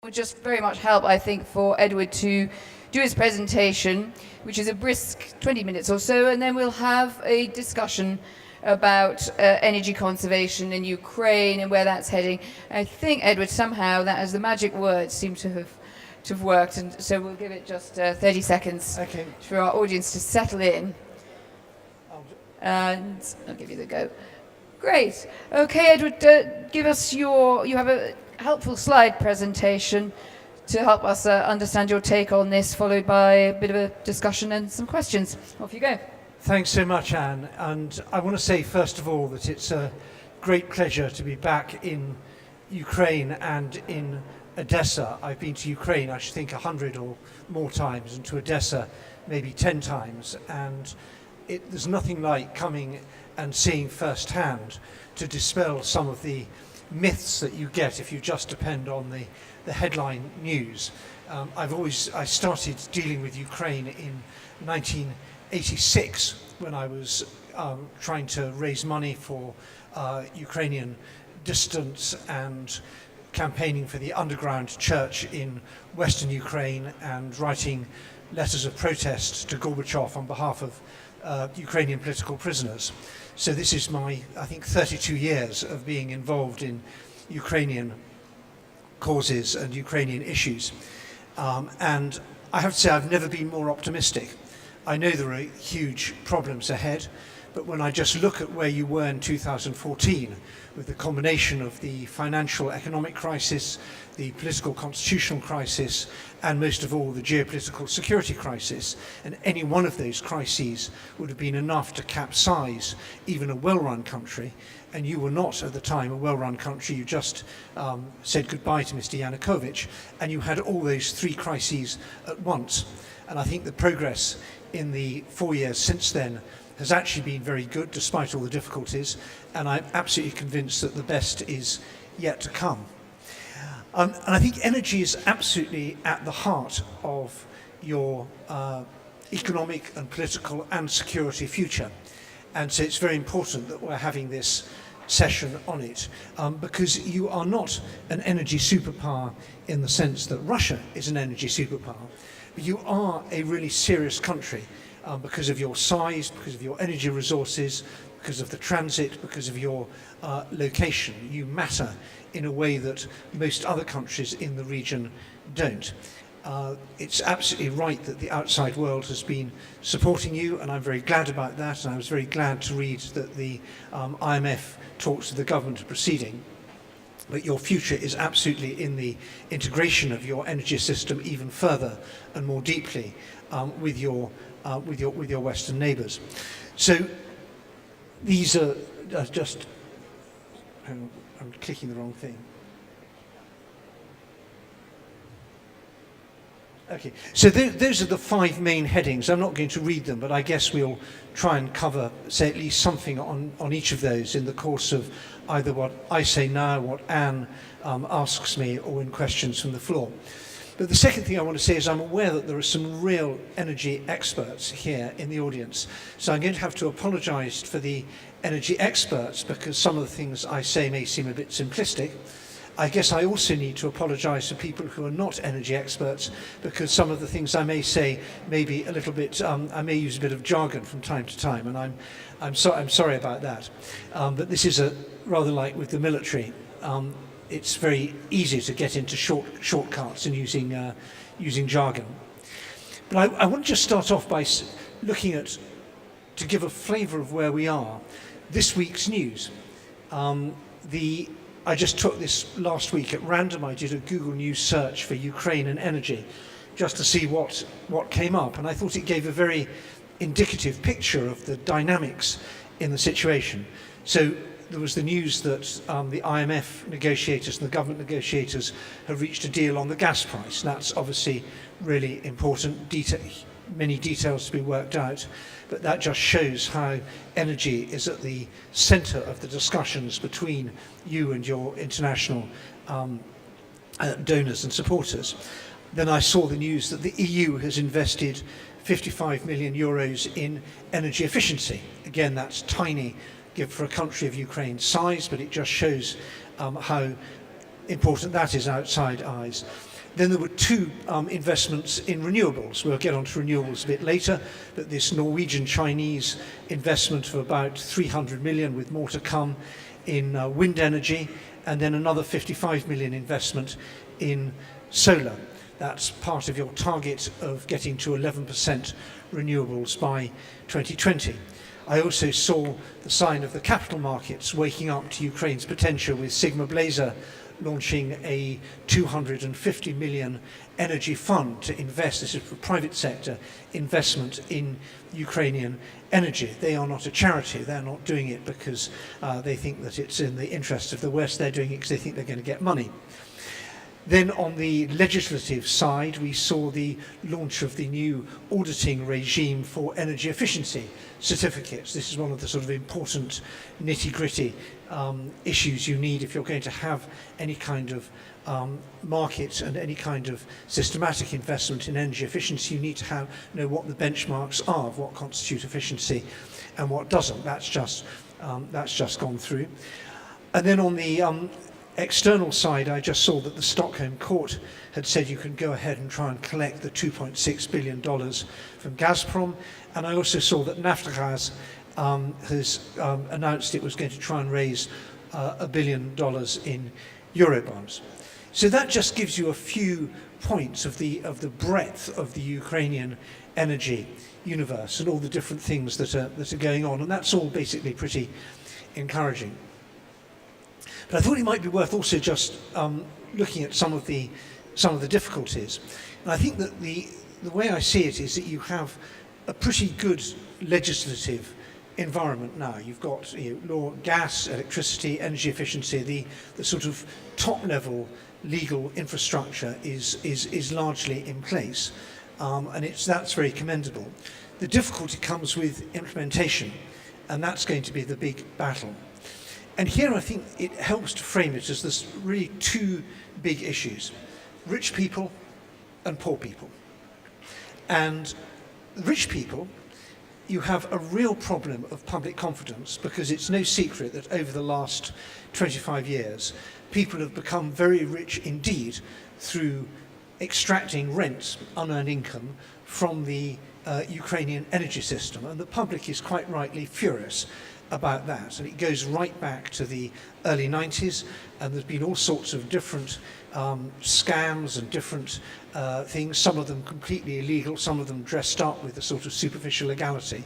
would just very much help, I think, for Edward to do his presentation, which is a brisk 20 minutes or so, and then we'll have a discussion about energy conservation in Ukraine and where that's heading. I think, Edward, somehow that as the magic words seem to have worked, and so we'll give it just 30 seconds for our audience to settle in. And I'll give you the go. Great. Okay, Edward, give us you have a helpful slide presentation to help us understand your take on this, followed by a bit of a discussion and some questions. Off you go. Thanks so much, Anne. And I want to say, first of all, that it's a great pleasure to be back in Ukraine and in Odessa. I've been to Ukraine, I should think, 100 or more times, and to Odessa maybe 10 times. And there's nothing like coming and seeing firsthand to dispel some of the myths that you get if you just depend on the headline news. I started dealing with Ukraine in 1986 when I was trying to raise money for Ukrainian dissidents and campaigning for the underground church in Western Ukraine and writing letters of protest to Gorbachev on behalf of Ukrainian political prisoners. So this is my, I think, 32 years of being involved in Ukrainian causes and Ukrainian issues. And I have to say I've never been more optimistic. I know there are huge problems ahead, but when I just look at where you were in 2014, with the combination of the financial economic crisis, the political constitutional crisis, and most of all the geopolitical security crisis, and any one of those crises would have been enough to capsize even a well-run country, and you were not at the time a well-run country. You just said goodbye to Mr. Yanukovych, and you had all those three crises at once. And I think the progress in the 4 years since then has actually been very good, despite all the difficulties, and I'm absolutely convinced that the best is yet to come. And I think energy is absolutely at the heart of your economic and political and security future. And so it's very important that we're having this session on it, because you are not an energy superpower in the sense that Russia is an energy superpower, but you are a really serious country because of your size, because of your energy resources, because of the transit, because of your location. You matter in a way that most other countries in the region don't. It's absolutely right that the outside world has been supporting you, and I'm very glad about that, and I was very glad to read that the IMF talks to the government are proceeding. But your future is absolutely in the integration of your energy system even further and more deeply with your Western neighbours. So these are just, I'm clicking the wrong thing. Okay, so those are the five main headings. I'm not going to read them, but I guess we'll try and cover, say, at least something on each of those in the course of either what I say now, what Anne asks me, or in questions from the floor. But the second thing I want to say is I'm aware that there are some real energy experts here in the audience. So I'm going to have to apologise for the energy experts because some of the things I say may seem a bit simplistic. I guess I also need to apologise to people who are not energy experts because some of the things I may say may be a little bit, I may use a bit of jargon from time to time, and I'm sorry about that. But this is rather like with the military. It's very easy to get into shortcuts and using jargon. But I want to just start off by looking at, to give a flavour of where we are, this week's news. I just took this last week at random. I did a Google News search for Ukraine and energy just to see what came up, and I thought it gave a very indicative picture of the dynamics in the situation. So there was the news that the IMF negotiators and the government negotiators have reached a deal on the gas price. That's obviously really important, many details to be worked out, but that just shows how energy is at the centre of the discussions between you and your international donors and supporters. Then I saw the news that the EU has invested 55 million euros in energy efficiency. Again, that's tiny for a country of Ukraine's size, but it just shows how important that is outside eyes. Then there were two investments in renewables. We'll get onto renewables a bit later, but this Norwegian-Chinese investment of about 300 million, with more to come, in wind energy, and then another 55 million investment in solar. That's part of your target of getting to 11% renewables by 2020. I also saw the sign of the capital markets waking up to Ukraine's potential, with Sigma Blazer launching a 250 million energy fund to invest, this is for private sector investment in Ukrainian energy. They are not a charity, they're not doing it because they think that it's in the interest of the West, they're doing it because they think they're going to get money. Then on the legislative side, we saw the launch of the new auditing regime for energy efficiency certificates. This is one of the sort of important nitty-gritty issues you need if you're going to have any kind of market and any kind of systematic investment in energy efficiency. You need to know what the benchmarks are of what constitutes efficiency and what doesn't. That's just gone through. And then on the external side, I just saw that the Stockholm court had said you can go ahead and try and collect the $2.6 billion from Gazprom. And I also saw that Naftogaz has announced it was going to try and raise $1 billion in Eurobonds. So that just gives you a few points of the breadth of the Ukrainian energy universe and all the different things that are going on. And that's all basically pretty encouraging. But I thought it might be worth also just looking at some of the difficulties. And I think that the way I see it is that you have a pretty good legislative environment now. You've got law, gas, electricity, energy efficiency. The sort of top level legal infrastructure is largely in place, and that's very commendable. The difficulty comes with implementation, and that's going to be the big battle. And here I think it helps to frame it as there's really two big issues: rich people and poor people. And rich people, you have a real problem of public confidence, because it's no secret that over the last 25 years, people have become very rich indeed through extracting rent, unearned income, from the Ukrainian energy system. And the public is quite rightly furious about that. And it goes right back to the early 90s, and there's been all sorts of different scams and different things, some of them completely illegal, some of them dressed up with a sort of superficial legality.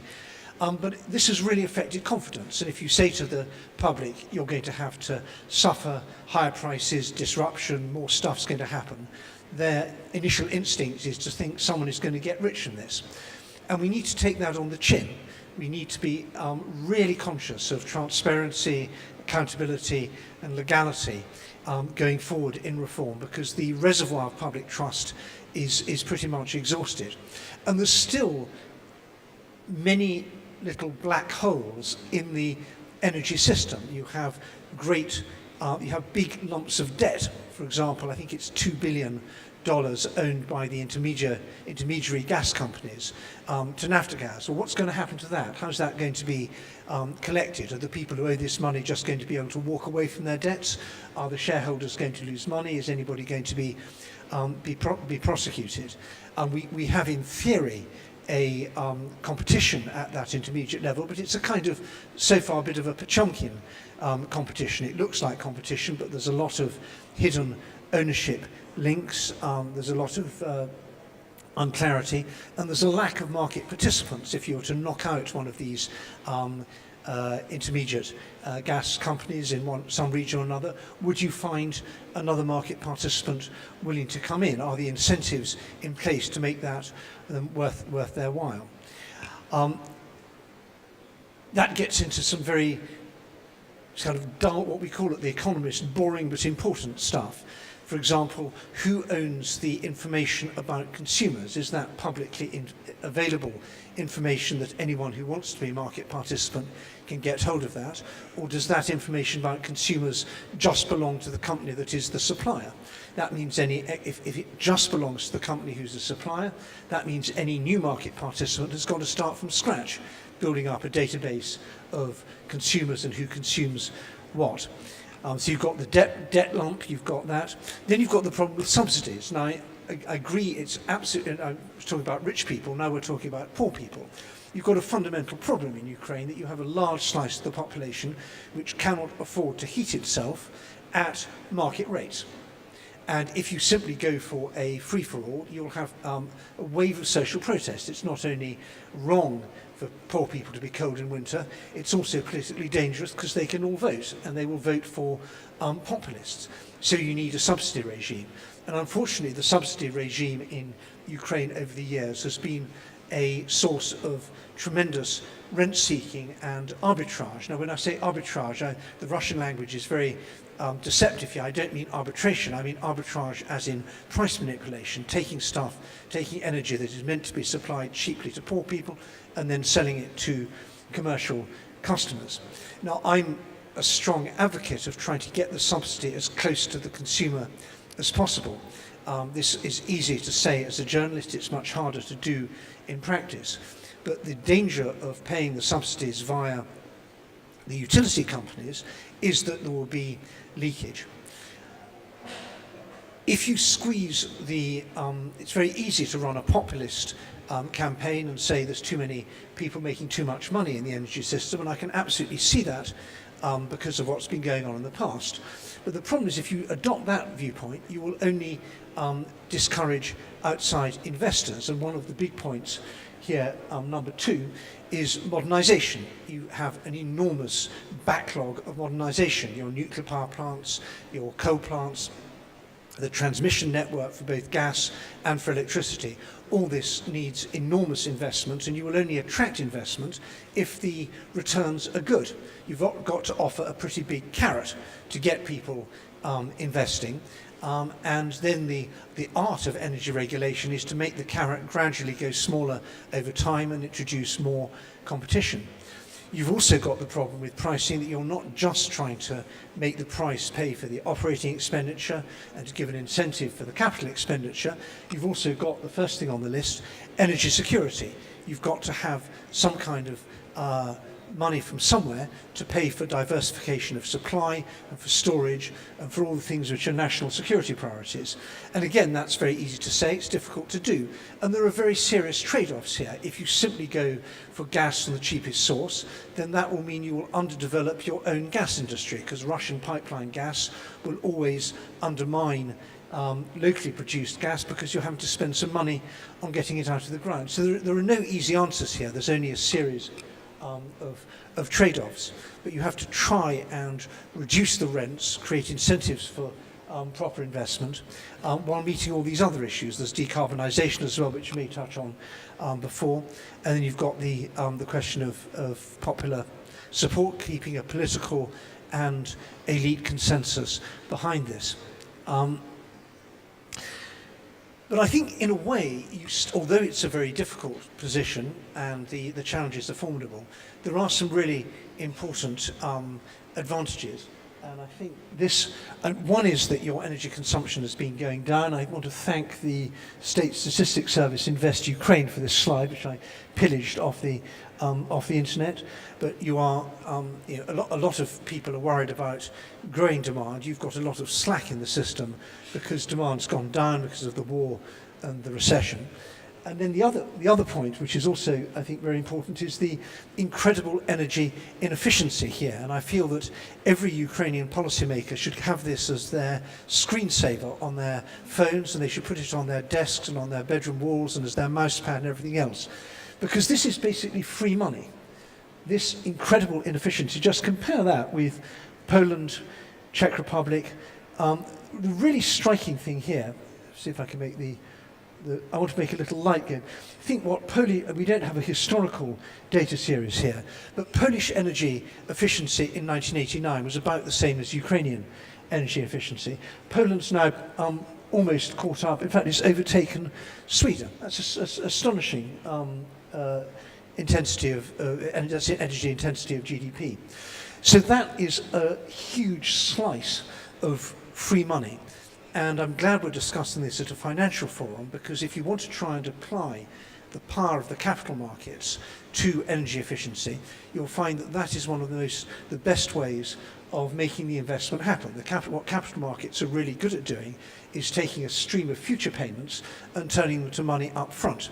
But this has really affected confidence. And if you say to the public, you're going to have to suffer higher prices, disruption, more stuff's going to happen, their initial instinct is to think someone is going to get rich from this. And we need to take that on the chin. We need to be really conscious of transparency, accountability and legality going forward in reform, because the reservoir of public trust is pretty much exhausted. And there's still many little black holes in the energy system. You have you have big lumps of debt. For example, I think it's $2 billion owned by the intermediary gas companies to Naftogaz. Well, what's going to happen to that? How's that going to be collected? Are the people who owe this money just going to be able to walk away from their debts? Are the shareholders going to lose money? Is anybody going to be prosecuted? We have, in theory, a competition at that intermediate level, but it's a kind of, so far, a bit of a Pochomkin competition. It looks like competition, but there's a lot of hidden ownership links, there's a lot of unclarity, and there's a lack of market participants. If you were to knock out one of these intermediate gas companies in some region or another, would you find another market participant willing to come in? Are the incentives in place to make that worth their while? That gets into some very kind of dull, what we call at The Economist, boring but important stuff. For example, who owns the information about consumers? Is that publicly available information that anyone who wants to be a market participant can get hold of that? Or does that information about consumers just belong to the company that is the supplier? That means if it just belongs to the company who's the supplier, that means any new market participant has got to start from scratch, building up a database of consumers and who consumes what. So you've got the debt lump, you've got that. Then you've got the problem with subsidies. Now, I agree, it's absolutely, I was talking about rich people, now we're talking about poor people. You've got a fundamental problem in Ukraine that you have a large slice of the population which cannot afford to heat itself at market rates. And if you simply go for a free-for-all, you'll have a wave of social protest. It's not only wrong for poor people to be cold in winter, it's also politically dangerous because they can all vote, and they will vote for populists. So you need a subsidy regime. And unfortunately, the subsidy regime in Ukraine over the years has been a source of tremendous rent-seeking and arbitrage. Now, when I say arbitrage, the Russian language is very deceptive here. I don't mean arbitration, I mean arbitrage as in price manipulation, taking energy that is meant to be supplied cheaply to poor people and then selling it to commercial customers. Now, I'm a strong advocate of trying to get the subsidy as close to the consumer as possible. This is easy to say as a journalist, it's much harder to do in practice. But the danger of paying the subsidies via the utility companies is that there will be leakage. If you squeeze it's very easy to run a populist campaign and say there's too many people making too much money in the energy system, and I can absolutely see that because of what's been going on in the past. But the problem is if you adopt that viewpoint, you will only discourage outside investors. And one of the big points here, number 2, is modernisation. You have an enormous backlog of modernisation. Your nuclear power plants, your coal plants, the transmission network for both gas and for electricity. All this needs enormous investment, and you will only attract investment if the returns are good. You've got to offer a pretty big carrot to get people investing. And then the art of energy regulation is to make the carrot gradually go smaller over time and introduce more competition. You've also got the problem with pricing that you're not just trying to make the price pay for the operating expenditure and to give an incentive for the capital expenditure. You've also got the first thing on the list, energy security. You've got to have some kind of money from somewhere to pay for diversification of supply and for storage and for all the things which are national security priorities. And again, that's very easy to say, it's difficult to do. And there are very serious trade-offs here. If you simply go for gas from the cheapest source, then that will mean you will underdevelop your own gas industry, because Russian pipeline gas will always undermine locally produced gas because you're having to spend some money on getting it out of the ground. So there are no easy answers here. There's only a series of trade-offs, but you have to try and reduce the rents, create incentives for proper investment, while meeting all these other issues. There's decarbonisation as well, which you may touch on before, and then you've got the question of popular support, keeping a political and elite consensus behind this. But I think, in a way, although it's a very difficult position and the challenges are formidable, there are some really important advantages. And I think one is that your energy consumption has been going down. I want to thank the State Statistics Service Invest Ukraine for this slide, which I pillaged off the internet. But you are, a lot of people are worried about growing demand. You've got a lot of slack in the system because demand's gone down because of the war and the recession. And then the other point, which is also, I think, very important, is the incredible energy inefficiency here. And I feel that every Ukrainian policymaker should have this as their screensaver on their phones, and they should put it on their desks and on their bedroom walls and as their mousepad and everything else. Because this is basically free money. This incredible inefficiency, just compare that with Poland, Czech Republic. The really striking thing here, see if I can make I want to make a little light game. I think we don't have a historical data series here, but Polish energy efficiency in 1989 was about the same as Ukrainian energy efficiency. Poland's now almost caught up. In fact, it's overtaken Sweden. That's astonishing intensity of energy intensity of GDP. So that is a huge slice of free money. And I'm glad we're discussing this at a financial forum, because if you want to try and apply the power of the capital markets to energy efficiency, you'll find that that is one of the best ways of making the investment happen. What capital markets are really good at doing is taking a stream of future payments and turning them to money up front.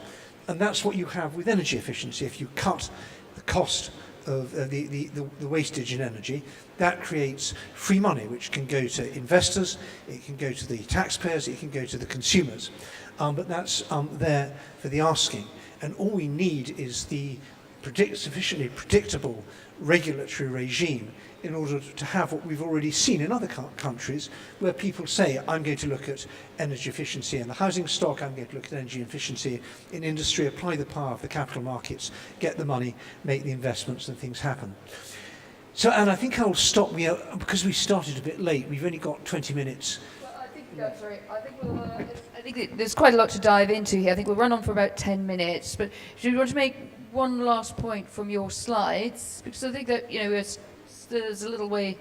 And that's what you have with energy efficiency. If you cut the cost of the wastage in energy, that creates free money, which can go to investors, it can go to the taxpayers, it can go to the consumers. But that's there for the asking. And all we need is the sufficiently predictable regulatory regime in order to have what we've already seen in other countries, where people say, I'm going to look at energy efficiency in the housing stock, I'm going to look at energy efficiency in industry, apply the power of the capital markets, get the money, make the investments, and things happen. So, and I think I'll stop, because we started a bit late, we've only got 20 minutes. Well, I think that there's quite a lot to dive into here. I think we'll run on for about 10 minutes, but do you want to make one last point from your slides? Because I think that, there's a little way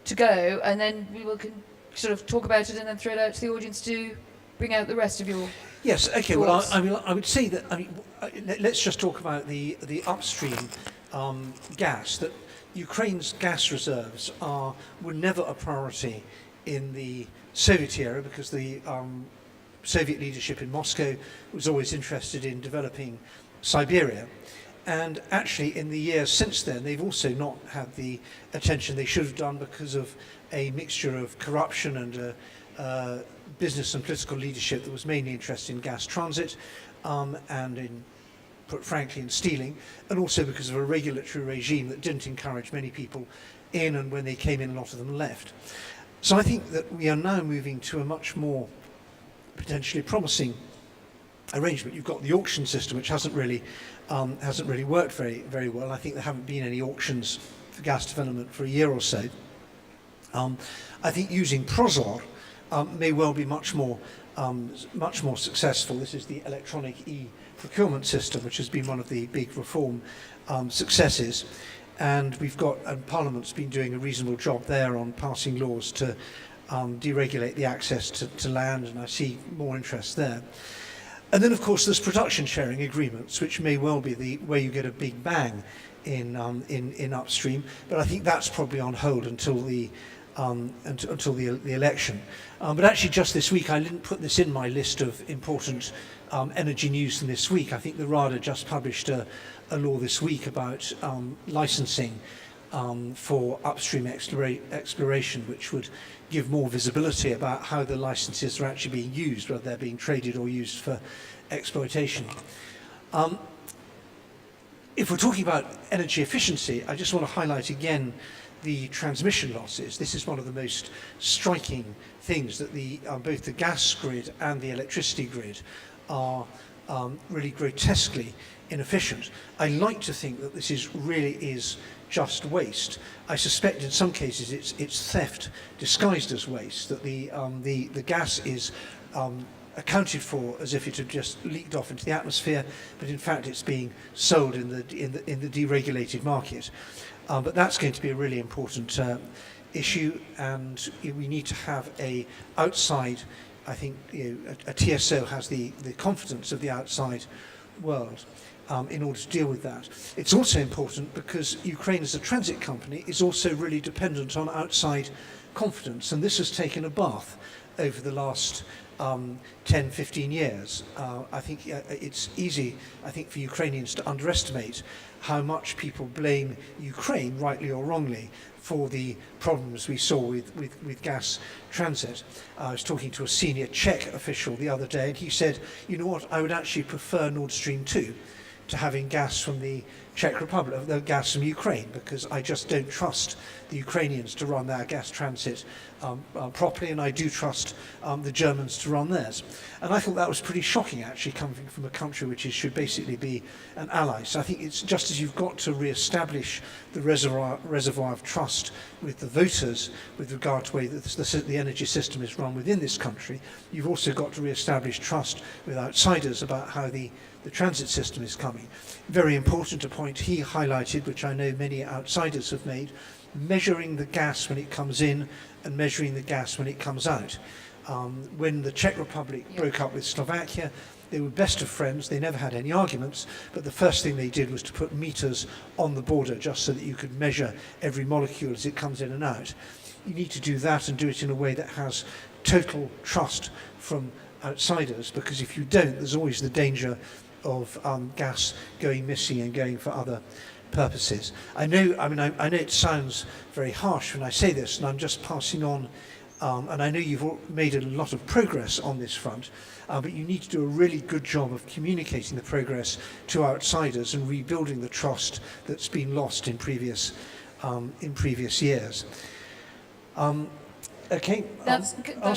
to go, and then we can sort of talk about it and then throw it out to the audience to bring out the rest of your Yes, okay, thoughts. Well, I would say that, let's just talk about the upstream gas, that Ukraine's gas reserves were never a priority in the Soviet era, because the Soviet leadership in Moscow was always interested in developing Siberia. And actually, in the years since then, they've also not had the attention they should have done, because of a mixture of corruption and business and political leadership that was mainly interested in gas transit and in, put frankly, in stealing, and also because of a regulatory regime that didn't encourage many people in, and when they came in, a lot of them left. So I think that we are now moving to a much more potentially promising arrangement. You've got the auction system, which hasn't really worked very well. I think there haven't been any auctions for gas development for a year or so. I think using Prozor may well be much more successful. This is the electronic e-procurement system, which has been one of the big reform successes. And Parliament's been doing a reasonable job there on passing laws to deregulate the access to land, and I see more interest there. And then, of course, there's production sharing agreements, which may well be the way you get a big bang in upstream. But I think that's probably on hold until the election. But actually, just this week, I didn't put this in my list of important energy news from this week. I think the RADA just published a law this week about licensing for upstream exploration, which would give more visibility about how the licenses are actually being used, whether they're being traded or used for exploitation. If we're talking about energy efficiency, I just want to highlight again the transmission losses. This is one of the most striking things, that both the gas grid and the electricity grid are really grotesquely inefficient. I like to think that this really is just waste. I suspect in some cases it's theft disguised as waste, that the gas is accounted for as if it had just leaked off into the atmosphere, but in fact it's being sold in the deregulated market. But that's going to be a really important issue, and we need to have a outside. I think a TSO has the confidence of the outside world in order to deal with that. It's also important because Ukraine as a transit company is also really dependent on outside confidence, and this has taken a bath over the last 10, 15 years. I think it's easy, for Ukrainians to underestimate how much people blame Ukraine, rightly or wrongly, for the problems we saw with gas transit. I was talking to a senior Czech official the other day, and he said, you know what, I would actually prefer Nord Stream 2 to having gas from the Czech Republic, the gas from Ukraine, because I just don't trust the Ukrainians to run their gas transit properly, and I do trust the Germans to run theirs. And I thought that was pretty shocking, actually, coming from a country which should basically be an ally. So I think it's just as you've got to re-establish the reservoir of trust with the voters with regard to the way that the energy system is run within this country, you've also got to re-establish trust with outsiders about how the transit system is coming. Very important a point he highlighted, which I know many outsiders have made, measuring the gas when it comes in and measuring the gas when it comes out. When the Czech Republic broke up with Slovakia, they were best of friends. They never had any arguments, but the first thing they did was to put meters on the border just so that you could measure every molecule as it comes in and out. You need to do that and do it in a way that has total trust from outsiders, because if you don't, there's always the danger of gas going missing and going for other purposes. I know it sounds very harsh when I say this, and I'm just passing on, and I know you've made a lot of progress on this front, but you need to do a really good job of communicating the progress to outsiders and rebuilding the trust that's been lost in previous years. Okay, ask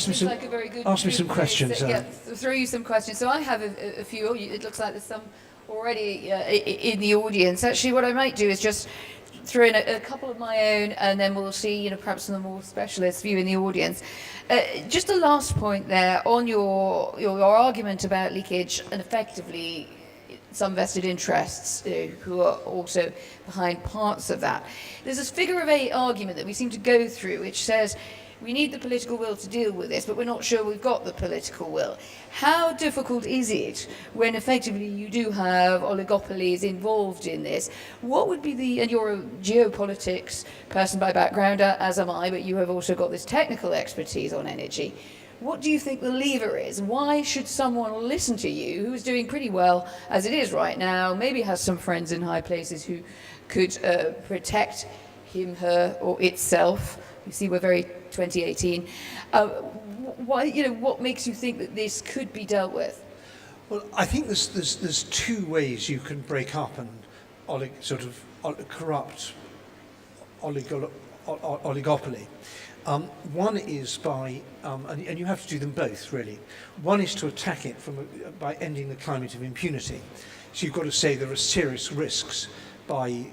me some questions. Throw you some questions. So I have a few. It looks like there's some already in the audience. Actually, what I might do is just throw in a couple of my own, and then we'll see, perhaps some more specialist view in the audience. Just a last point there on your argument about leakage and effectively some vested interests who are also behind parts of that. There's this figure of eight argument that we seem to go through, which says we need the political will to deal with this, but we're not sure we've got the political will. How difficult is it when effectively you do have oligopolies involved in this? What would be and you're a geopolitics person by background, as am I, but you have also got this technical expertise on energy. What do you think the lever is? Why should someone listen to you who's doing pretty well as it is right now, maybe has some friends in high places who could protect him, her, or itself? You see, we're very 2018. Why, what makes you think that this could be dealt with? Well, I think there's two ways you can break up and corrupt oligopoly. One is by, and you have to do them both, really. One is to attack it by ending the climate of impunity. So you've got to say there are serious risks by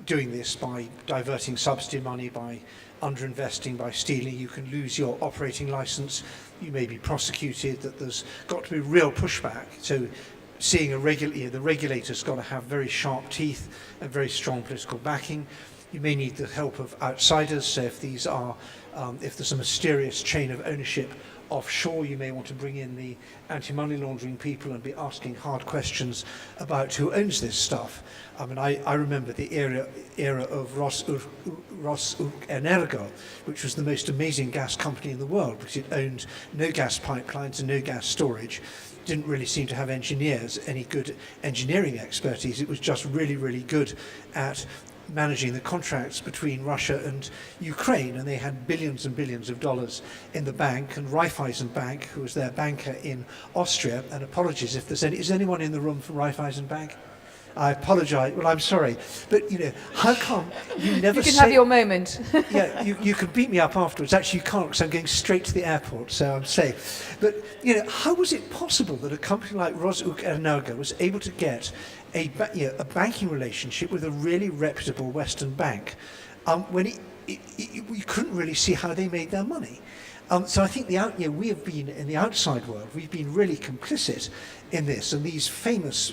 doing this, by diverting subsidy money, by underinvesting, by stealing. You can lose your operating license. You may be prosecuted. That there's got to be real pushback. So seeing the regulator's got to have very sharp teeth and very strong political backing. You may need the help of outsiders. So if there's a mysterious chain of ownership offshore, you may want to bring in the anti-money laundering people and be asking hard questions about who owns this stuff. I remember the era of Rosenergo, which was the most amazing gas company in the world, because it owned no gas pipelines and no gas storage. Didn't really seem to have any good engineering expertise. It was just really, really good at managing the contracts between Russia and Ukraine, and they had billions and billions of dollars in the bank. And Raiffeisen Bank, who was their banker in Austria, and apologies if is anyone in the room from Raiffeisen Bank? I apologize. Well, I'm sorry, but how come you never? You can have your moment. Yeah, you can beat me up afterwards. Actually, you can't, because I'm going straight to the airport, so I'm safe. But how was it possible that a company like Rosenergo was able to get a banking relationship with a really reputable Western bank when we couldn't really see how they made their money? So I think we have been in the outside world. We've been really complicit in this, and these famous,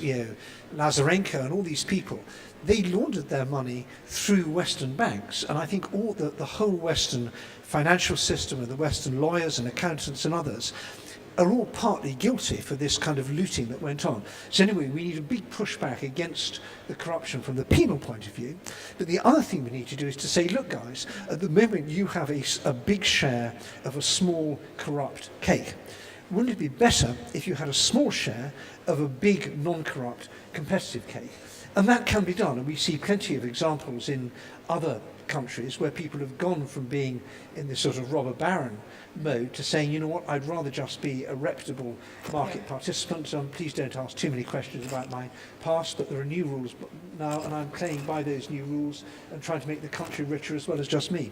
Lazarenko and all these people, they laundered their money through Western banks. And I think all the whole Western financial system and the Western lawyers and accountants and others are all partly guilty for this kind of looting that went on. So anyway, we need a big pushback against the corruption from the penal point of view. But the other thing we need to do is to say, look guys, at the moment you have a big share of a small corrupt cake. Wouldn't it be better if you had a small share of a big non-corrupt competitive cake? And that can be done, and we see plenty of examples in other countries where people have gone from being in this sort of robber baron mode to saying, you know what, I'd rather just be a reputable market participant. Please don't ask too many questions about my past, but there are new rules now, and I'm playing by those new rules and trying to make the country richer as well as just me.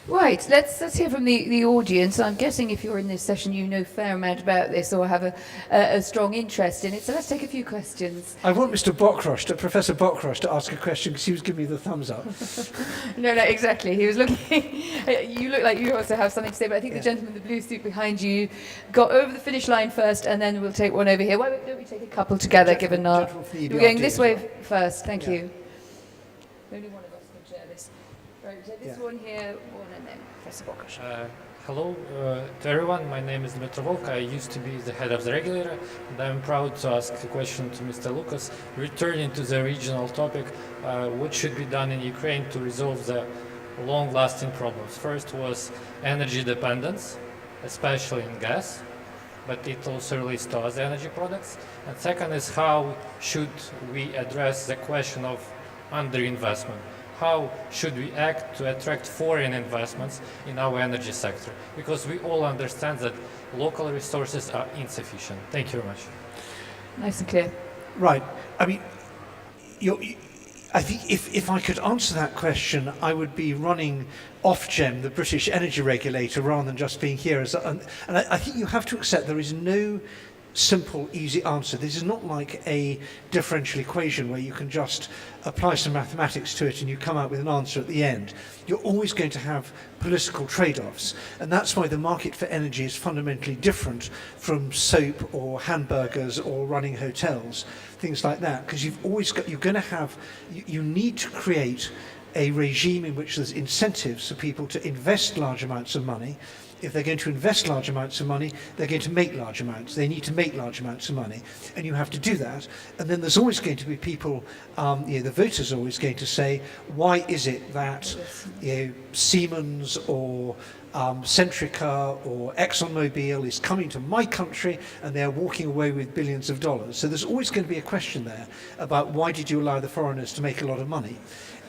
Right, let's hear from the audience. I'm guessing if you're in this session, you know a fair amount about this or have a strong interest in it. So let's take a few questions. I want Professor Bokrosh, to ask a question, because he was giving me the thumbs up. No, exactly. He was looking. You look like you also have something to say, but I think the gentleman in the blue suit behind you got over the finish line first, and then we'll take one over here. Why don't we take a couple together, given our... We're going this way first. Thank you. Only one of us can share this. Right, so this one here, one, and then Professor Bokrosh. Hello to everyone, my name is McElvoy. I used to be the head of the regulator, and I'm proud to ask a question to Mr. Lucas. Returning to the regional topic, what should be done in Ukraine to resolve the long-lasting problems? First was energy dependence, especially in gas, but it also relates to other energy products. And second is how should we address the question of underinvestment? How should we act to attract foreign investments in our energy sector? Because we all understand that local resources are insufficient. Thank you very much. Nice and clear. Right. I mean, I think if I could answer that question, I would be running Ofgem, the British energy regulator, rather than just being here. And I think you have to accept there is no simple, easy answer. This is not like a differential equation where you can just apply some mathematics to it and you come out with an answer at the end. You're always going to have political trade-offs, and that's why the market for energy is fundamentally different from soap or hamburgers or running hotels, things like that, because you're going to have, you need to create a regime in which there's incentives for people to invest large amounts of money. If they're going to invest large amounts of money, they're going to make large amounts. They need to make large amounts of money, and you have to do that. And then there's always going to be people, the voters are always going to say, why is it that Siemens or Centrica or ExxonMobil is coming to my country and they're walking away with billions of dollars? So there's always going to be a question there about why did you allow the foreigners to make a lot of money?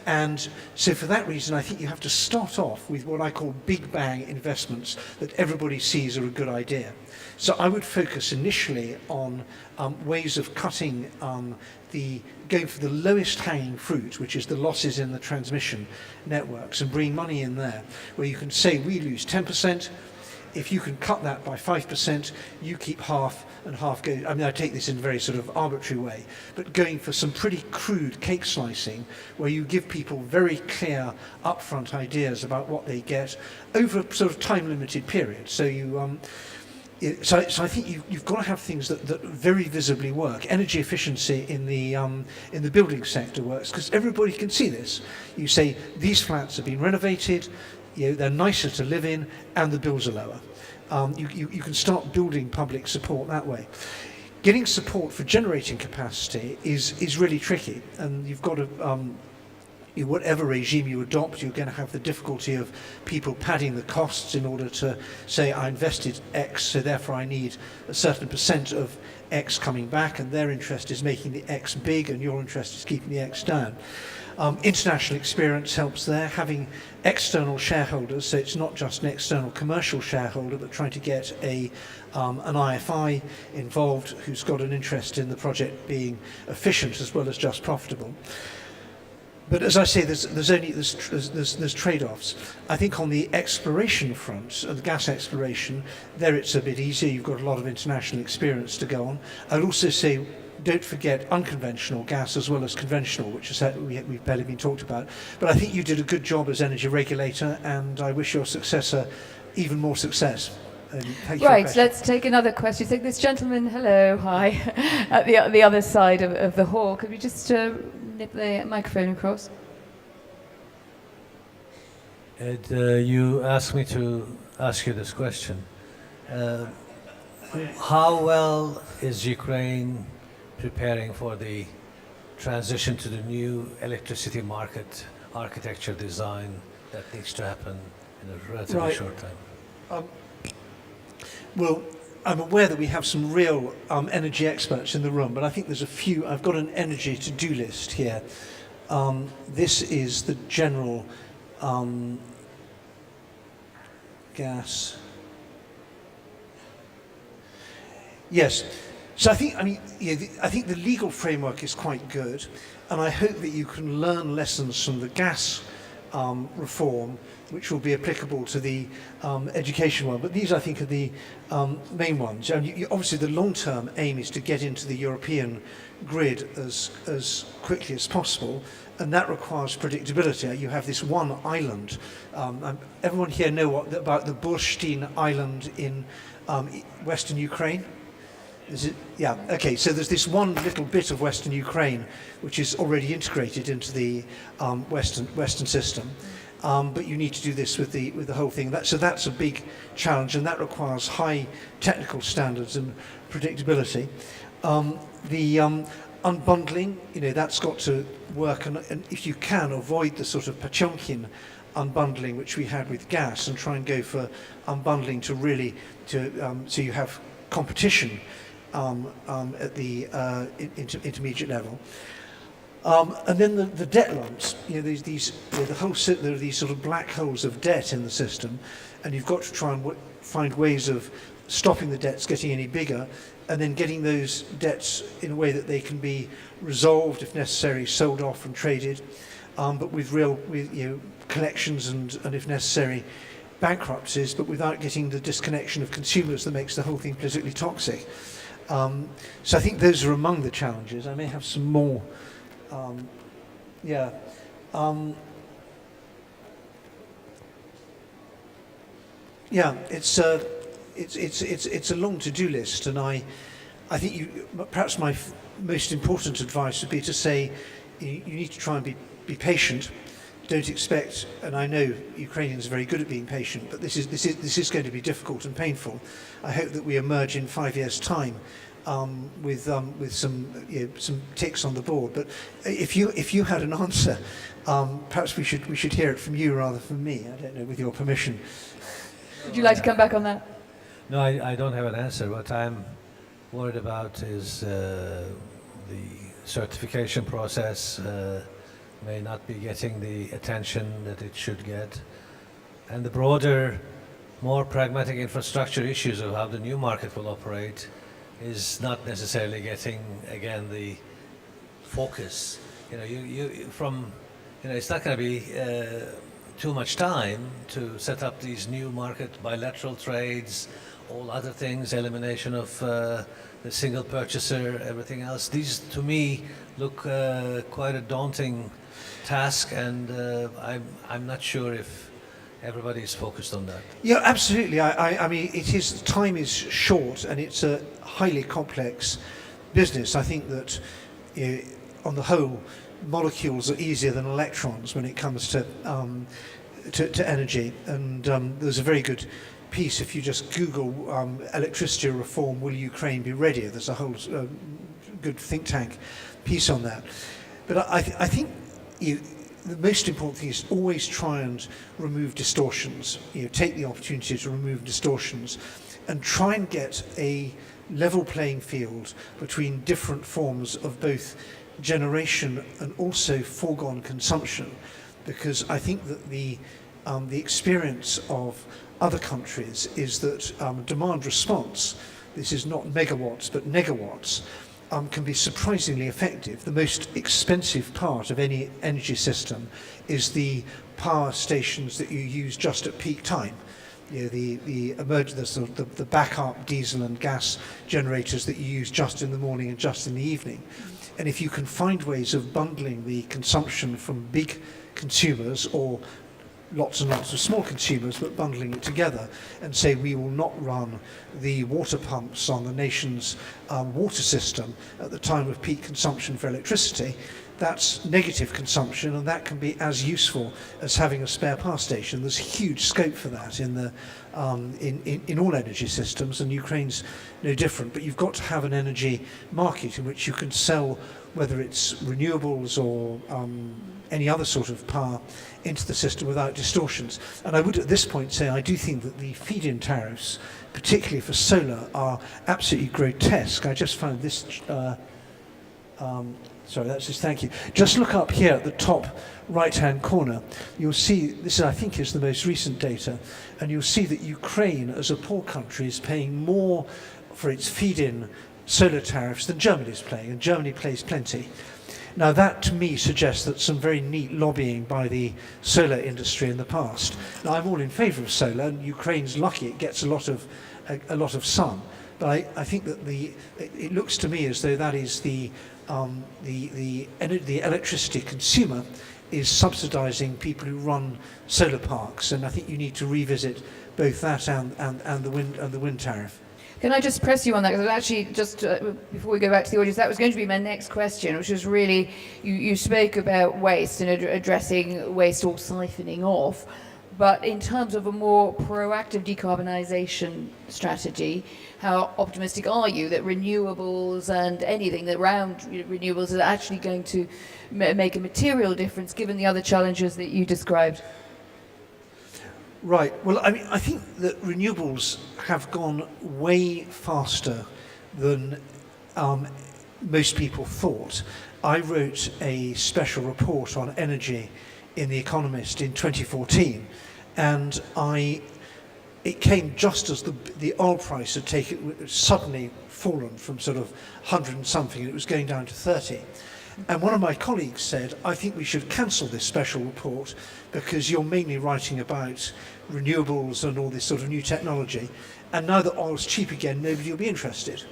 And so for that reason, I think you have to start off with what I call big bang investments that everybody sees are a good idea. So I would focus initially on ways of cutting going for the lowest hanging fruit, which is the losses in the transmission networks, and bring money in there, where you can say we lose 10%. If you can cut that by 5%, you keep half and half go. I mean, I take this in a very sort of arbitrary way, but going for some pretty crude cake slicing where you give people very clear upfront ideas about what they get over a sort of time limited period. So so I think you've got to have things that very visibly work. Energy efficiency in the building sector works because everybody can see this. You say these flats have been renovated, they're nicer to live in, and the bills are lower. You can start building public support that way. Getting support for generating capacity is really tricky, and you've got to, whatever regime you adopt, you're going to have the difficulty of people padding the costs in order to say, I invested X, so therefore I need a certain percent of X coming back, and their interest is making the X big, and your interest is keeping the X down. International experience helps there, having external shareholders, so it's not just an external commercial shareholder, but trying to get an IFI involved who's got an interest in the project being efficient as well as just profitable. But as I say, there's trade-offs. I think on the exploration front, the gas exploration, there it's a bit easier. You've got a lot of international experience to go on. I'd also say, don't forget unconventional gas as well as conventional, which is we've barely been talked about. But I think you did a good job as energy regulator, and I wish your successor even more success. Right, let's take another question. So this gentleman, hello, hi, at the other side of the hall. Could we just nip the microphone across? Ed, you asked me to ask you this question. How well is Ukraine preparing for the transition to the new electricity market architecture design that needs to happen in a relatively short time? Well, I'm aware that we have some real energy experts in the room, but I think there's a few. I've got an energy to-do list here. This is the general gas. Yes. So I think the legal framework is quite good, and I hope that you can learn lessons from the gas reform, which will be applicable to the education one. But these, I think, are the main ones. And obviously, the long-term aim is to get into the European grid as quickly as possible, and that requires predictability. You have this one island. Everyone here know about the Burштyn Island in Western Ukraine? Is it? Yeah, okay, so there's this one little bit of Western Ukraine which is already integrated into the Western system. but you need to do this with the whole thing. So that's a big challenge, and that requires high technical standards and predictability. The unbundling, that's got to work, and if you can, avoid the sort of Potemkin unbundling which we had with gas, and try and go for unbundling to really so you have competition at the intermediate level. And then the debt lumps, there are these sort of black holes of debt in the system, and you've got to try and find ways of stopping the debts getting any bigger, and then getting those debts in a way that they can be resolved, if necessary, sold off and traded, but with collections and if necessary, bankruptcies, but without getting the disconnection of consumers that makes the whole thing politically toxic. So I think those are among the challenges. I may have some more. It's a long to-do list, and I think perhaps my most important advice would be to say you need to try and be patient. Don't expect, and I know Ukrainians are very good at being patient, but this is going to be difficult and painful. I hope that we emerge in 5 years' time with some ticks on the board. But if you had an answer, perhaps we should hear it from you rather than me. I don't know, with your permission. Would you like to come back on that? No, I don't have an answer. What I'm worried about is the certification process may not be getting the attention that it should get, and the broader, more pragmatic infrastructure issues of how the new market will operate is not necessarily getting, again, the focus. It's not going to be too much time to set up these new market bilateral trades, all other things, elimination of the single purchaser, everything else. These, to me, look quite a daunting task, and I'm not sure if everybody is focused on that. Yeah, absolutely. I mean, time is short, and it's a highly complex business. I think that on the whole, molecules are easier than electrons when it comes to energy. And there's a very good piece, if you just Google electricity reform, will Ukraine be ready? There's a whole good think tank piece on that. But I think the most important thing is always try and remove distortions. Take the opportunity to remove distortions, and try and get a level playing field between different forms of both generation and also foregone consumption. Because I think that the experience of other countries is that demand response, this is not megawatts but negawatts, can be surprisingly effective. The most expensive part of any energy system is the power stations that you use just at peak time. The backup diesel and gas generators that you use just in the morning and just in the evening. And if you can find ways of bundling the consumption from big consumers or lots and lots of small consumers, but bundling it together, and say we will not run the water pumps on the nation's water system at the time of peak consumption for electricity, that's negative consumption, and that can be as useful as having a spare power station. There's huge scope for that in all energy systems, and Ukraine's no different. But you've got to have an energy market in which you can sell, whether it's renewables or any other sort of power, into the system without distortions. And I would at this point say I do think that the feed-in tariffs, particularly for solar, are absolutely grotesque. I just found this, sorry, that's just, thank you. Just look up here at the top right-hand corner. You'll see, this I think is the most recent data, and you'll see that Ukraine, as a poor country, is paying more for its feed-in solar tariffs than Germany is paying, and Germany pays plenty. Now that to me suggests that some very neat lobbying by the solar industry in the past. Now I'm all in favour of solar, and Ukraine's lucky it gets a lot of sun. But I think that it looks to me as though that is the electricity consumer is subsidising people who run solar parks, and I think you need to revisit both that and the wind tariff. Can I just press you on that? Because actually, just before we go back to the audience, that was going to be my next question, which was really, you spoke about waste and addressing waste or siphoning off. But in terms of a more proactive decarbonisation strategy, how optimistic are you that renewables and anything that around renewables is actually going to make a material difference given the other challenges that you described? Right. Well, I mean, I think that renewables have gone way faster than most people thought. I wrote a special report on energy in The Economist in 2014, and it came just as the oil price had suddenly fallen from sort of 100 and something, and it was going down to 30. And one of my colleagues said, I think we should cancel this special report because you're mainly writing about renewables and all this sort of new technology. And now that oil's cheap again, nobody will be interested.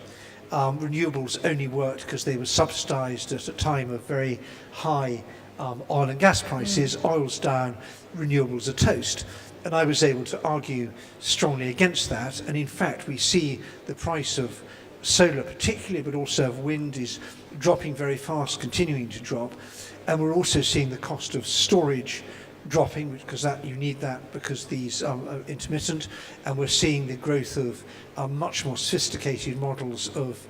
Renewables only worked because they were subsidized at a time of very high oil and gas prices. Oil's down, renewables are toast. And I was able to argue strongly against that. And in fact, we see the price of solar particularly, but also of wind, is dropping very fast, continuing to drop. And we're also seeing the cost of storage dropping, because you need that because these are intermittent. And we're seeing the growth of much more sophisticated models of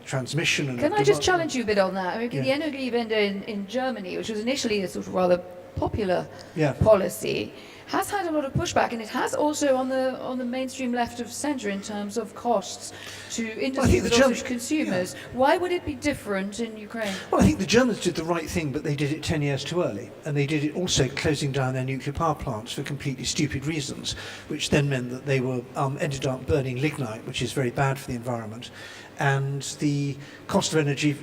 transmission. And Can I just challenge you a bit on that? I mean, Yeah. the Energiewende in Germany, which was initially a sort of rather popular Yeah. policy, has had a lot of pushback, and it has also on the mainstream left of centre in terms of costs to industry, the but also Germans- to consumers. Why would it be different in Ukraine? Well, I think the Germans did the right thing, but they did it 10 years too early. And they did it also closing down their nuclear power plants for completely stupid reasons, which then meant that they were ended up burning lignite, which is very bad for the environment. And the cost of energy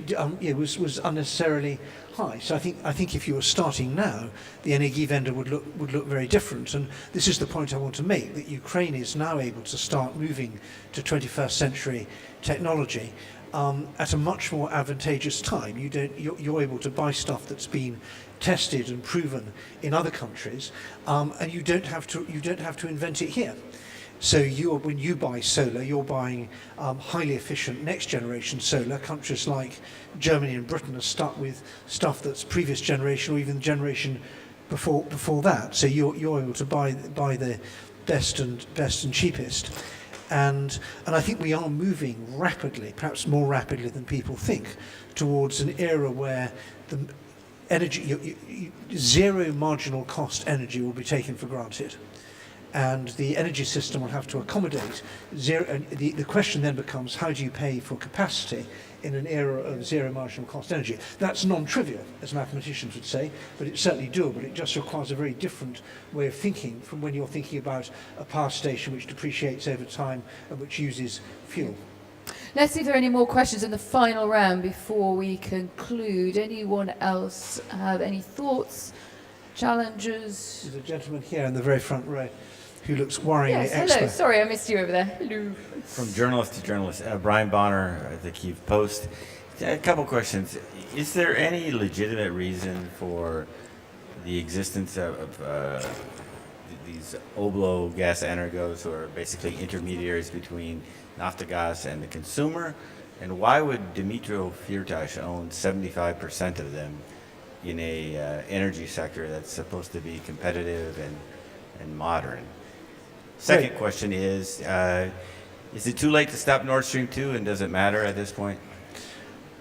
was unnecessarily high. So I think if you were starting now, the Energiewende would look very different. And this is the point I want to make, that Ukraine is now able to start moving to 21st century technology at a much more advantageous time. You're able to buy stuff that's been tested and proven in other countries, and you don't have to invent it here. So when you buy solar, you're buying highly efficient next generation solar. Countries like Germany and Britain are stuck with stuff that's previous generation or even the generation before that. So you're able to buy the best and cheapest. And I think we are moving rapidly, perhaps more rapidly than people think, towards an era where the energy, zero marginal cost energy will be taken for granted. And the energy system will have to accommodate zero. And the question then becomes, how do you pay for capacity in an era of zero marginal cost energy? That's non-trivial, as mathematicians would say, but it's certainly doable. It just requires a very different way of thinking from when you're thinking about a power station which depreciates over time and which uses fuel. Let's see if there are any more questions in the final round before we conclude. Anyone else have any thoughts, challenges? There's a gentleman here in the very front row who looks worryingly Yes, hello. expert. Sorry, I missed you over there. Hello. From journalist to journalist, Brian Bonner, the Kyiv Post. A couple questions. Is there any legitimate reason for the existence of these Oblo gas energos, who are basically intermediaries between Naftogaz and the consumer? And why would Dmytro Firtash own 75% of them in a energy sector that's supposed to be competitive and modern? Second question is it too late to stop Nord Stream 2, and does it matter at this point?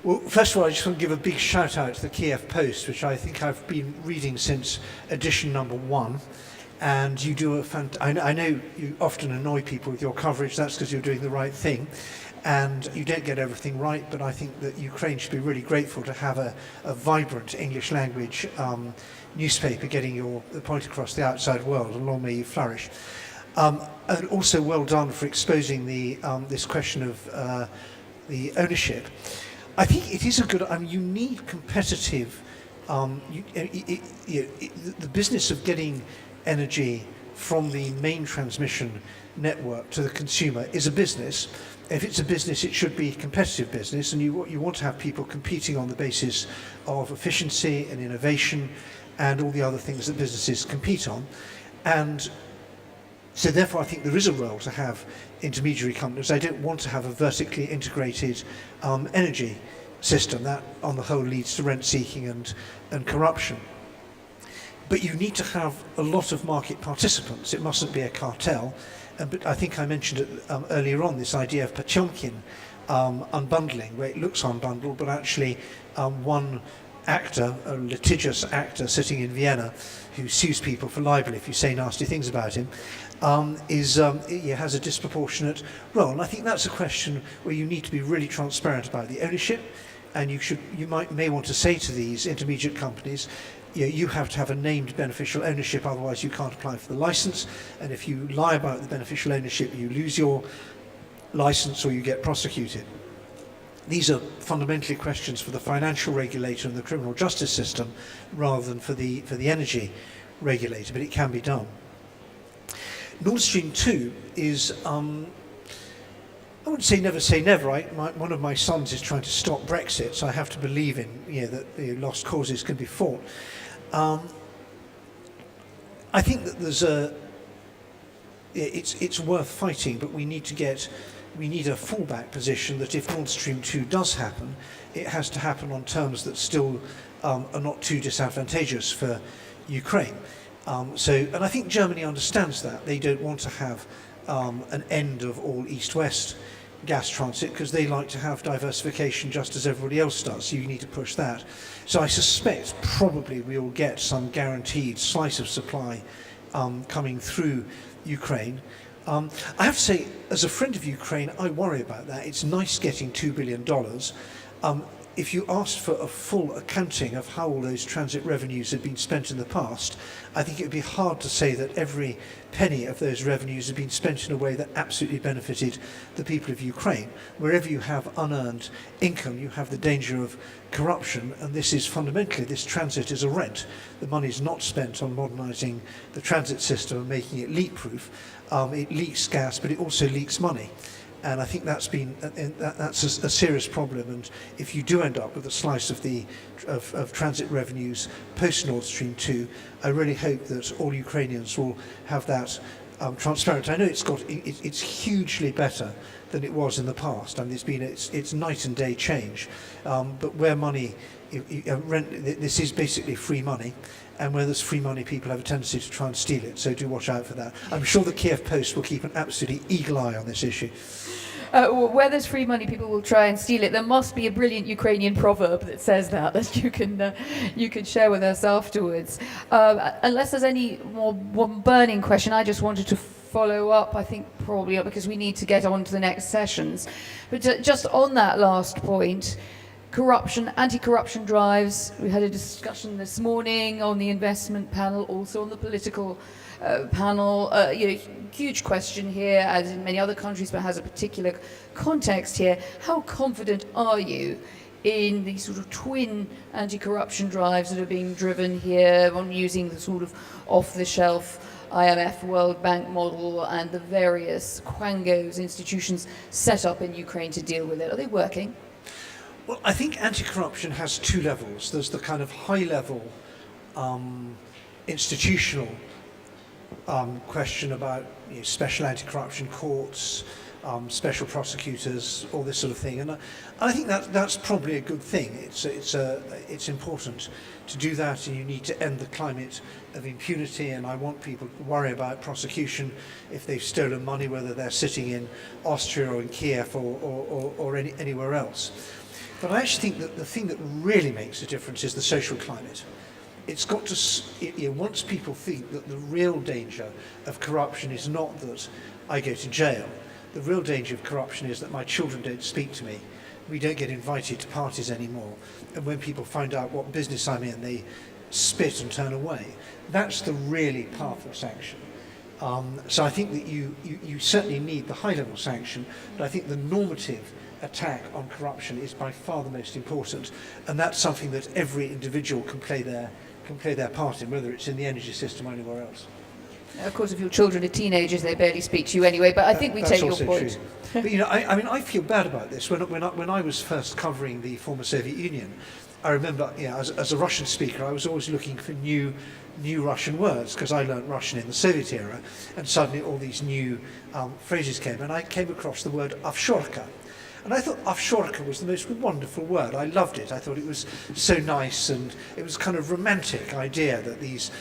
Well, first of all, I just want to give a big shout out to the Kyiv Post, which I think I've been reading since edition number 1. And you do I know you often annoy people with your coverage. That's because you're doing the right thing. And you don't get everything right, but I think that Ukraine should be really grateful to have a vibrant English language newspaper getting the point across the outside world, and long may you flourish. And also well done for exposing this question of the ownership. I think it is a good. I mean, you need competitive. The business of getting energy from the main transmission network to the consumer is a business. If it's a business, it should be a competitive business, and you want to have people competing on the basis of efficiency and innovation and all the other things that businesses compete on. And So therefore, I think there is a role to have intermediary companies. I don't want to have a vertically integrated energy system. That, on the whole, leads to rent-seeking and corruption. But you need to have a lot of market participants. It mustn't be a cartel. But I think I mentioned it earlier on, this idea of Potemkin unbundling, where it looks unbundled, but actually one actor, a litigious actor sitting in Vienna, who sues people for libel if you say nasty things about him, has a disproportionate role. And I think that's a question where you need to be really transparent about the ownership, and you may want to say to these intermediate companies, you have to have a named beneficial ownership, otherwise you can't apply for the license. And if you lie about the beneficial ownership, you lose your license or you get prosecuted. These are fundamentally questions for the financial regulator and the criminal justice system rather than for the energy regulator, but it can be done. Nord Stream 2 is, I wouldn't say never. One of my sons is trying to stop Brexit, so I have to believe in that lost causes can be fought. I think that it's worth fighting, but we need a fallback position that if Nord Stream 2 does happen, it has to happen on terms that still are not too disadvantageous for Ukraine. And I think Germany understands that. They don't want to have an end of all east-west gas transit because they like to have diversification just as everybody else does. So you need to push that. So I suspect probably we will get some guaranteed slice of supply coming through Ukraine. I have to say, as a friend of Ukraine, I worry about that. It's nice getting $2 billion. If you asked for a full accounting of how all those transit revenues had been spent in the past, I think it would be hard to say that every penny of those revenues had been spent in a way that absolutely benefited the people of Ukraine. Wherever you have unearned income, you have the danger of corruption, and this transit is a rent. The money is not spent on modernising the transit system and making it leak-proof. It leaks gas, but it also leaks money. And I think that's a serious problem. And if you do end up with a slice of transit revenues post Nord Stream 2, I really hope that all Ukrainians will have that transparent. I know it's hugely better than it was in the past. I mean, it's night and day change. But where money, this is basically free money. And where there's free money, people have a tendency to try and steal it. So do watch out for that. I'm sure the Kiev Post will keep an absolutely eagle eye on this issue. Where there's free money, people will try and steal it. There must be a brilliant Ukrainian proverb that says that you can share with us afterwards. Unless there's any more one burning question, I just wanted to follow up. I think probably not, because we need to get on to the next sessions. But just on that last point. Corruption, anti-corruption drives. We had a discussion this morning on the investment panel, also on the political panel. Huge question here, as in many other countries, but has a particular context here. How confident are you in the sort of twin anti-corruption drives that are being driven here on using the sort of off-the-shelf IMF World Bank model and the various quangos institutions set up in Ukraine to deal with it? Are they working? Well, I think anti-corruption has two levels. There's the kind of high-level institutional question about special anti-corruption courts, special prosecutors, all this sort of thing. And I think that's probably a good thing. It's important to do that, and you need to end the climate of impunity. And I want people to worry about prosecution if they've stolen money, whether they're sitting in Austria or in Kiev or anywhere else. But I actually think that the thing that really makes a difference is the social climate. It's got to, once people think that the real danger of corruption is not that I go to jail, the real danger of corruption is that my children don't speak to me, we don't get invited to parties anymore, and when people find out what business I'm in, they spit and turn away. That's the really powerful sanction. So I think that you certainly need the high-level sanction, but I think the normative attack on corruption is by far the most important, and that's something that every individual can play their part in, whether it's in the energy system or anywhere else. Of course, if your children are teenagers, they barely speak to you anyway, but I think we take your point. But I feel bad about this. When I was first covering the former Soviet Union, I remember, as a Russian speaker, I was always looking for new Russian words because I learnt Russian in the Soviet era, and suddenly all these new phrases came, and I came across the word offshorka. And I thought offshorka was the most wonderful word. I loved it. I thought it was so nice, and it was kind of romantic idea that these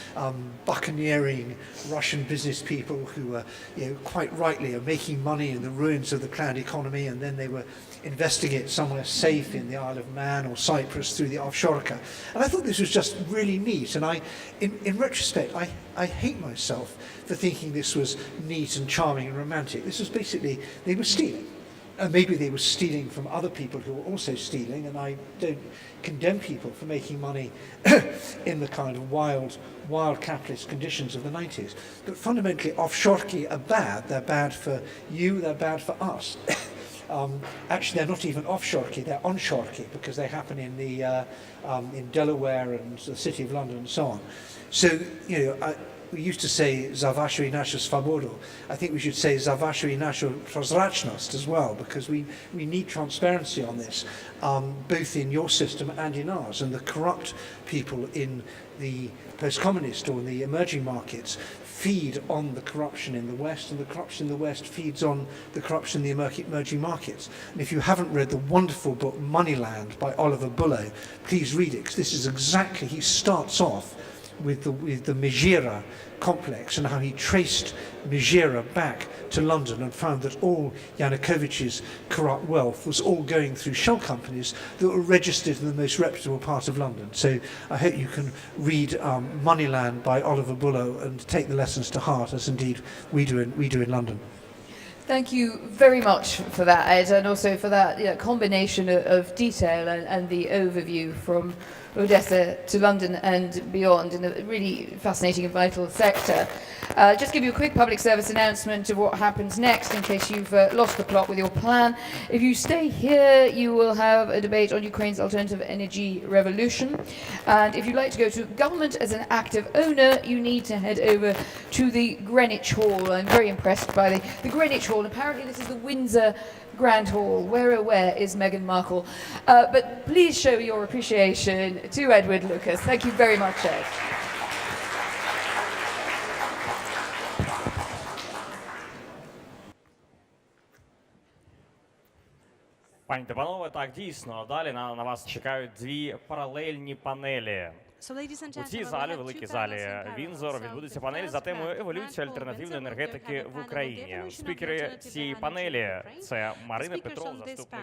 buccaneering Russian business people who were, quite rightly are making money in the ruins of the cloud economy, and then they were investing it somewhere safe in the Isle of Man or Cyprus through the offshorka. And I thought this was just really neat. And in retrospect, I hate myself for thinking this was neat and charming and romantic. This was basically, they were stealing. And maybe they were stealing from other people who were also stealing, and I don't condemn people for making money in the kind of wild capitalist conditions of the 90s. But fundamentally, offshorky are bad. They're bad for you, they're bad for us. Actually, they're not even offshorky, they're onshorky, because they happen in in Delaware and the City of London and so on. So, we used to say za vašu I našu svobodu. I think we should say za vašu I našu prozrachnost as well, because we need transparency on this, both in your system and in ours. And the corrupt people in the post-communist or in the emerging markets feed on the corruption in the West, and the corruption in the West feeds on the corruption in the emerging markets. And if you haven't read the wonderful book Moneyland by Oliver Bullough, please read it, because this is exactly, he starts off with the Mejira complex and how he traced Mejira back to London and found that all Yanukovych's corrupt wealth was all going through shell companies that were registered in the most reputable part of London. So I hope you can read Moneyland by Oliver Bullough and take the lessons to heart, as indeed we do in London. Thank you very much for that, Ed, and also for that combination of detail and the overview from Odessa to London and beyond in a really fascinating and vital sector. Just give you a quick public service announcement of what happens next in case you've lost the plot with your plan. If you stay here, you will have a debate on Ukraine's alternative energy revolution. And if you'd like to go to government as an active owner, you need to head over to the Greenwich Hall. I'm very impressed by the Greenwich Hall. Apparently this is the Windsor Grand Hall. Where is Meghan Markle? But please show your appreciation to Edward Lucas. Thank you very much, Ed. Пані та панове, так дійсно. Далі на вас чекають дві паралельні панелі. У цій залі, великій залі Віндзор, відбудуться панелі за темою еволюції альтернативної енергетики в Україні. Спікери цієї панелі – це Марина Петров, заступник